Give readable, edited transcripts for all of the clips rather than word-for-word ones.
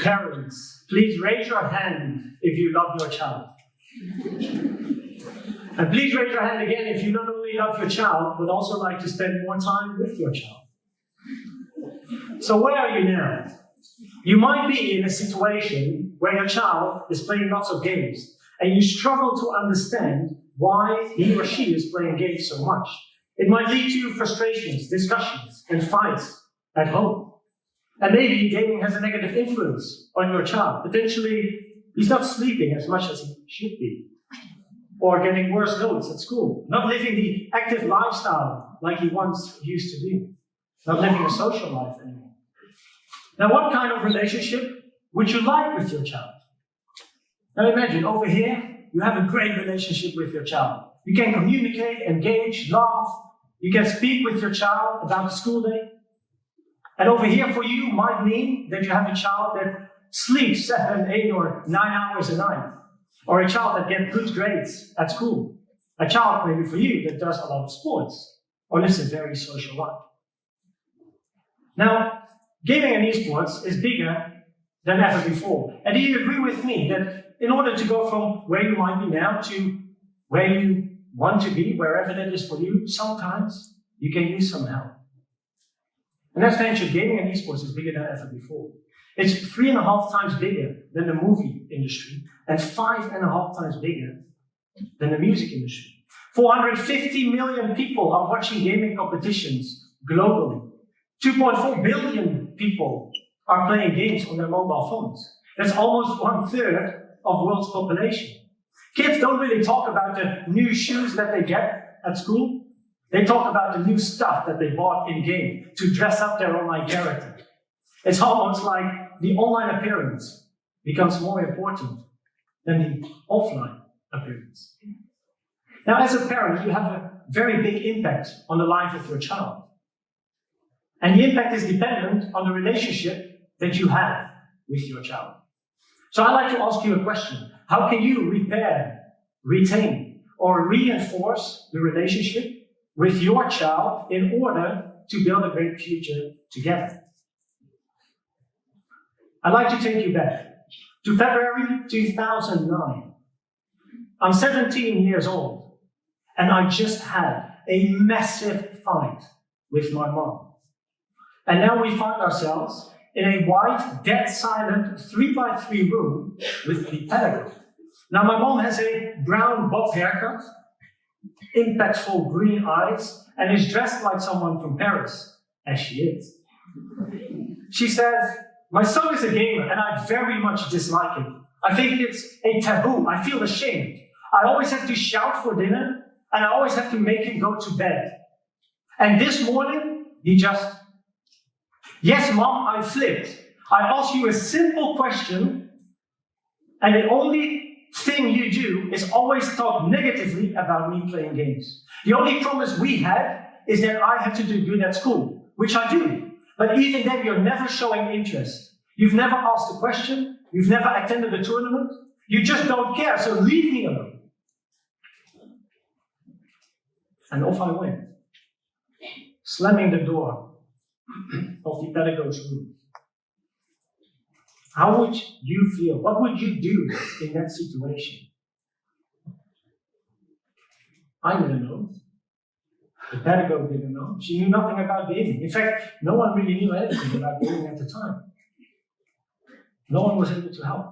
Parents, please raise your hand if you love your child. And please raise your hand again if you not only love your child, but also like to spend more time with your child. So where are you now? You might be in a situation where your child is playing lots of games, and you struggle to understand why he or she is playing games so much. It might lead to frustrations, discussions, and fights at home. And maybe gaming has a negative influence on your child. Potentially, he's not sleeping as much as he should be, or getting worse notes at school, not living the active lifestyle like he once used to do, not living a social life anymore. Now, what kind of relationship would you like with your child? Now imagine, over here, you have a great relationship with your child. You can communicate, engage, laugh. You can speak with your child about the school day. And over here for you might mean that you have a child that sleeps 7, 8, or 9 hours a night. Or a child that gets good grades at school. A child maybe for you that does a lot of sports. Or lives a very social life. Now, gaming and esports is bigger than ever before. And do you agree with me that in order to go from where you might be now to where you want to be, wherever that is for you, sometimes you can use some help. And as mentioned, gaming and esports is bigger than ever before. It's 3.5 times bigger than the movie industry and 5.5 times bigger than the music industry. 450 million people are watching gaming competitions globally. 2.4 billion people are playing games on their mobile phones. That's almost 1/3 of the world's population. Kids don't really talk about the new shoes that they get at school. They talk about the new stuff that they bought in-game to dress up their online character. It's almost like the online appearance becomes more important than the offline appearance. Now, as a parent, you have a very big impact on the life of your child. And the impact is dependent on the relationship that you have with your child. So I'd like to ask you a question. How can you repair, retain, or reinforce the relationship with your child in order to build a great future together? I'd like to take you back to February 2009. I'm 17 years old, and I just had a massive fight with my mom. And now we find ourselves in a white, dead-silent 3x3 room with the pedagogue. Now my mom has a brown bob haircut, impactful green eyes, and is dressed like someone from Paris, as she is. She says, "My son is a gamer and I very much dislike it. I think it's a taboo. I feel ashamed. I always have to shout for dinner and I always have to make him go to bed. And this morning, he just, yes, Mom, I flipped. I asked you a simple question and the only thing you do is always talk negatively about me playing games. The only promise we had is that I had to do good at school, which I do. But even then, you're never showing interest. You've never asked a question. You've never attended a tournament. You just don't care, so leave me alone." And off I went, slamming the door of the pedagogue's room. How would you feel? What would you do in that situation? I didn't know. The pedagogue didn't know. She knew nothing about gaming. In fact, no one really knew anything about gaming at the time. No one was able to help.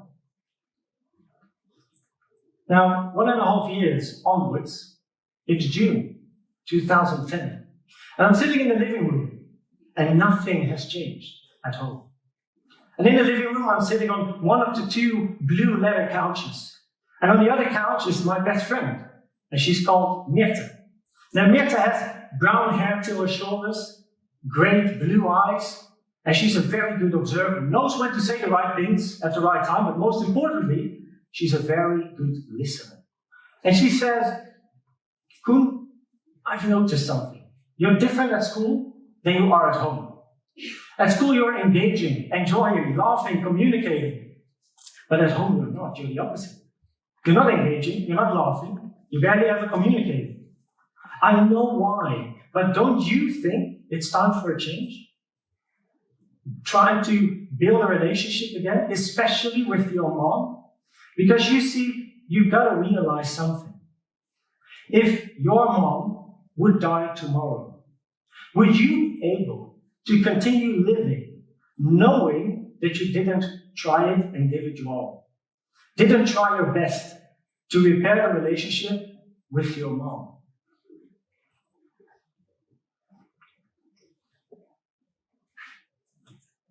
Now, 1.5 years onwards, it's June 2010. And I'm sitting in the living room, and nothing has changed at home. And in the living room, I'm sitting on one of the 2 blue leather couches. And on the other couch is my best friend, and she's called Mirte. Now, Mirte has brown hair to her shoulders, great blue eyes, and she's a very good observer, knows when to say the right things at the right time, but most importantly, she's a very good listener. And she says, "Koen, I've noticed something. You're different at school than you are at home. At school, you're engaging, enjoying, laughing, communicating. But at home, you're not. You're the opposite. You're not engaging, you're not laughing, you barely ever communicate. I know why, but don't you think it's time for a change?" try to build a relationship again, especially with your mom, because you see, you gotta realize something. If your mom would die tomorrow, would you be able to continue living knowing that you didn't try it and give it your all? Didn't try your best to repair the relationship with your mom?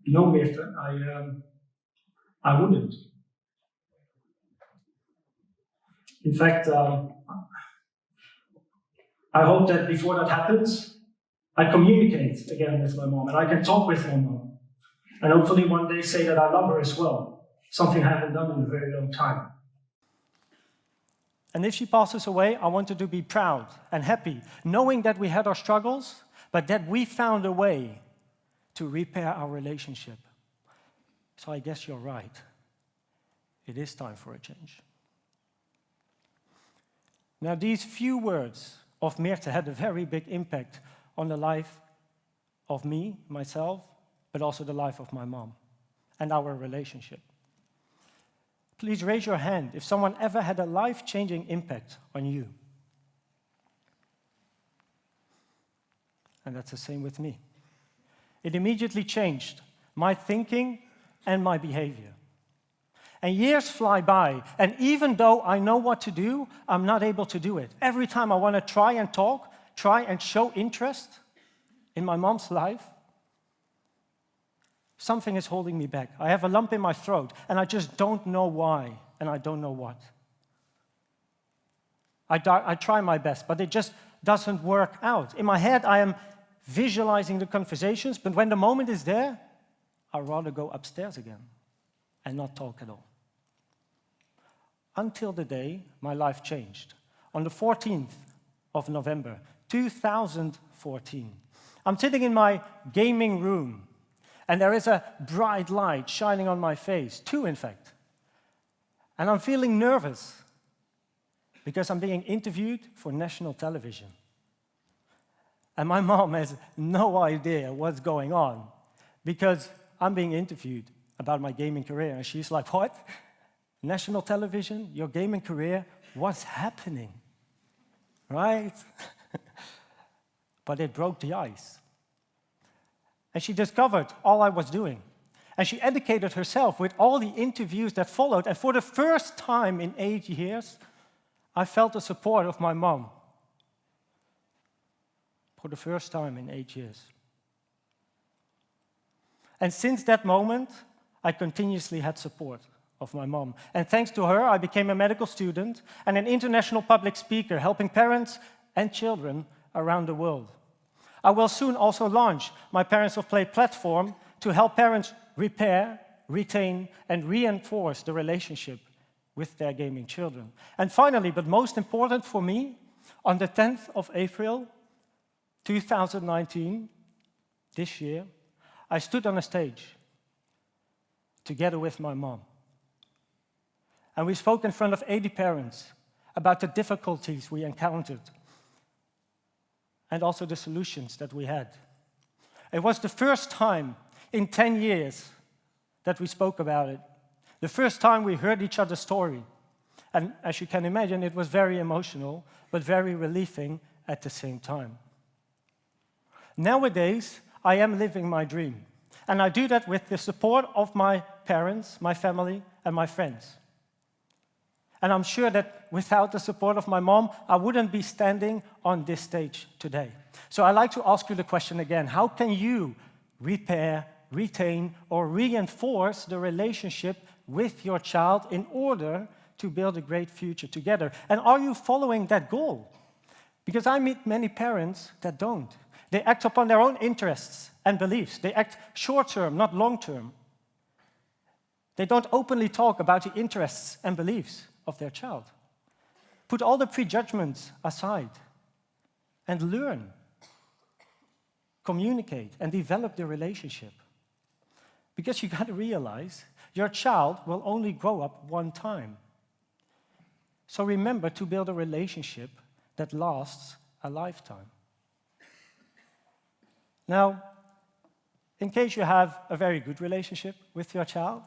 No, Myrthe, I wouldn't. In fact, I hope that before that happens, I communicate again with my mom and I can talk with my mom. And hopefully one day say that I love her as well. Something I haven't done in a very long time. And if she passes away, I want her to be proud and happy, knowing that we had our struggles, but that we found a way to repair our relationship. So I guess you're right. It is time for a change. Now, these few words of Myrthe had a very big impact on the life of me, myself, but also the life of my mom and our relationship. Please raise your hand if someone ever had a life-changing impact on you. And that's the same with me. It immediately changed my thinking and my behavior. And years fly by, and even though I know what to do, I'm not able to do it. Every time I want to try and talk, try and show interest in my mom's life, something is holding me back. I have a lump in my throat, and I just don't know why, and I don't know what. I try my best, but it just doesn't work out. In my head, I am visualizing the conversations, but when the moment is there, I'd rather go upstairs again and not talk at all. Until the day my life changed. On the 14th of November, 2014. I'm sitting in my gaming room, and there is a bright light shining on my face, two in fact. And I'm feeling nervous because I'm being interviewed for national television. And my mom has no idea what's going on because I'm being interviewed about my gaming career. And she's like, what? National television? Your gaming career? What's happening? Right? But it broke the ice. And she discovered all I was doing. And she educated herself with all the interviews that followed. And for the first time in 8 years, I felt the support of my mom. For the first time in 8 years. And since that moment, I continuously had support of my mom. And thanks to her, I became a medical student and an international public speaker, helping parents and children around the world. I will soon also launch my Parents of Play platform to help parents repair, retain, and reinforce the relationship with their gaming children. And finally, but most important for me, on the 10th of April, 2019, this year, I stood on a stage together with my mom. And we spoke in front of 80 parents about the difficulties we encountered and also the solutions that we had. It was the first time in 10 years that we spoke about it. The first time we heard each other's story. And as you can imagine, it was very emotional, but very relieving at the same time. Nowadays, I am living my dream. And I do that with the support of my parents, my family, and my friends. And I'm sure that without the support of my mom, I wouldn't be standing on this stage today. So I'd like to ask you the question again. How can you repair, retain, or reinforce the relationship with your child in order to build a great future together? And are you following that goal? Because I meet many parents that don't. They act upon their own interests and beliefs. They act short-term, not long-term. They don't openly talk about the interests and beliefs of their child. Put all the prejudgments aside and learn, communicate, and develop the relationship. Because you got to realize your child will only grow up one time. So remember to build a relationship that lasts a lifetime. Now, in case you have a very good relationship with your child,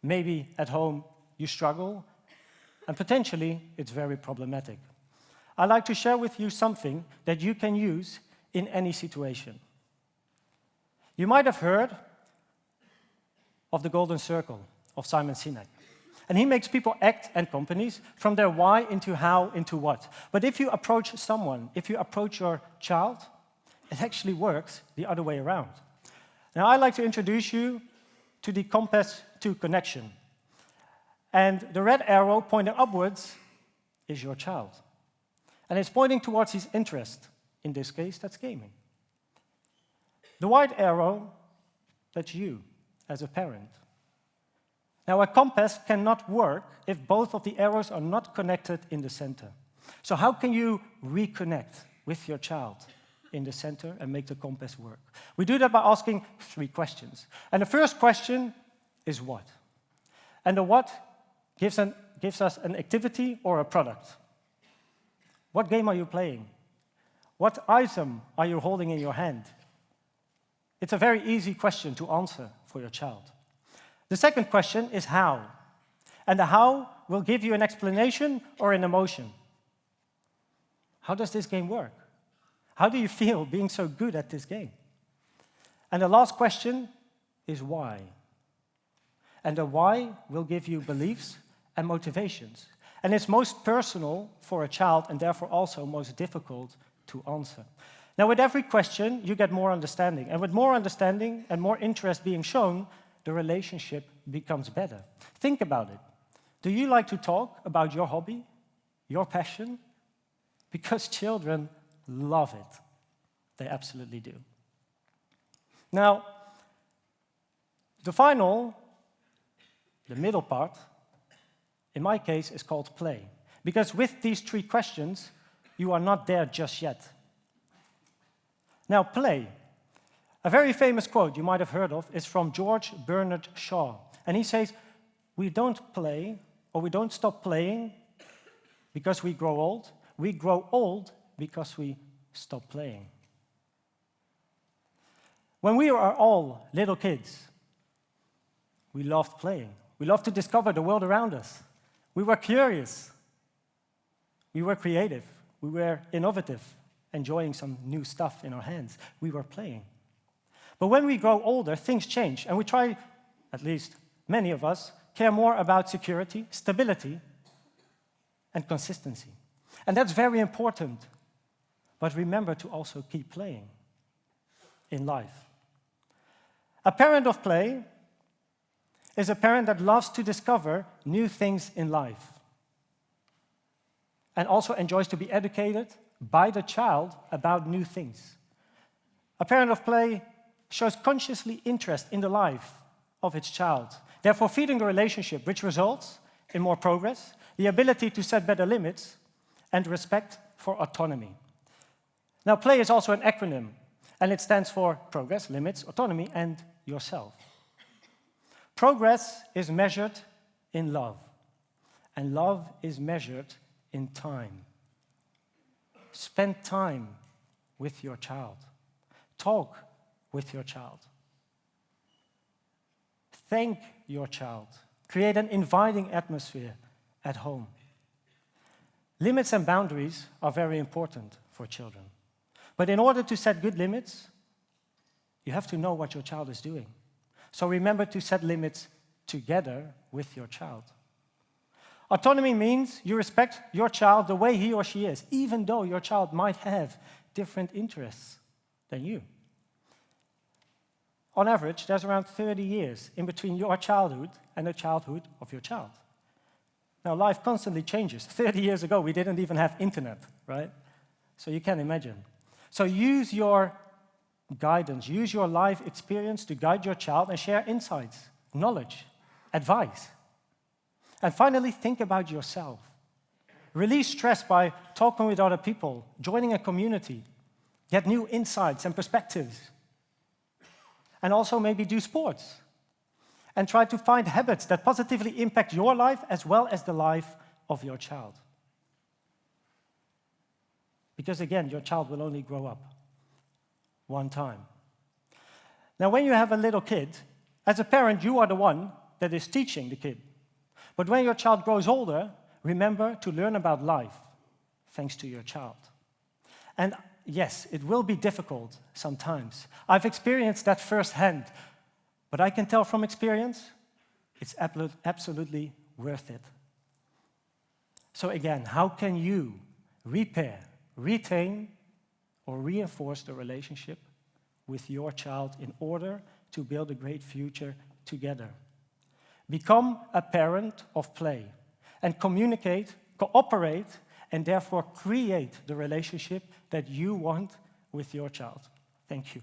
maybe at home you struggle, and potentially it's very problematic. I'd like to share with you something that you can use in any situation. You might have heard of the Golden Circle of Simon Sinek. And he makes people act and companies from their why into how into what. But if you approach someone, if you approach your child, it actually works the other way around. Now I'd like to introduce you to the compass to connection. And the red arrow pointing upwards is your child. And it's pointing towards his interest. In this case, that's gaming. The white arrow, that's you as a parent. Now, a compass cannot work if both of the arrows are not connected in the center. So how can you reconnect with your child in the center and make the compass work? We do that by asking 3 questions. And the first question is what? And the what gives us an activity or a product. What game are you playing? What item are you holding in your hand? It's a very easy question to answer for your child. The second question is how. And the how will give you an explanation or an emotion. How does this game work? How do you feel being so good at this game? And the last question is why. And the why will give you beliefs and motivations. And it's most personal for a child and therefore also most difficult to answer. Now, with every question, you get more understanding. And with more understanding and more interest being shown, the relationship becomes better. Think about it. Do you like to talk about your hobby, your passion? Because children love it. They absolutely do. Now, the middle part, in my case, is called play. Because with these 3 questions, you are not there just yet. Now, play. A very famous quote you might have heard of is from George Bernard Shaw. And he says, we don't play, or we don't stop playing because we grow old. We grow old because we stop playing. When we are all little kids, we loved playing. We loved to discover the world around us. We were curious. We were creative. We were innovative, enjoying some new stuff in our hands. We were playing. But when we grow older, things change, and we try, at least many of us, care more about security, stability, and consistency. And that's very important. But remember to also keep playing in life. A parent of play is a parent that loves to discover new things in life and also enjoys to be educated by the child about new things. A parent of play shows consciously interest in the life of its child, therefore feeding the relationship, which results in more progress, the ability to set better limits, and respect for autonomy. Now, play is also an acronym, and it stands for progress, limits, autonomy, and yourself. Progress is measured in love, and love is measured in time. Spend time with your child. Talk with your child. Thank your child. Create an inviting atmosphere at home. Limits and boundaries are very important for children. But in order to set good limits, you have to know what your child is doing. So remember to set limits together with your child. Autonomy means you respect your child the way he or she is, even though your child might have different interests than you. On average, there's around 30 years in between your childhood and the childhood of your child. Now, life constantly changes. 30 years ago, we didn't even have internet, right? So you can imagine. So use your guidance, use your life experience to guide your child and share insights, knowledge, advice. And finally, think about yourself. Release stress by talking with other people, joining a community, get new insights and perspectives. And also maybe do sports. And try to find habits that positively impact your life as well as the life of your child. Because again, your child will only grow up one time. Now, when you have a little kid, as a parent, you are the one that is teaching the kid. But when your child grows older, remember to learn about life, thanks to your child. And yes, it will be difficult sometimes. I've experienced that firsthand, but I can tell from experience, it's absolutely worth it. So again, how can you repair, retain, or reinforce the relationship with your child in order to build a great future together? Become a parent of play and communicate, cooperate, and therefore create the relationship that you want with your child. Thank you.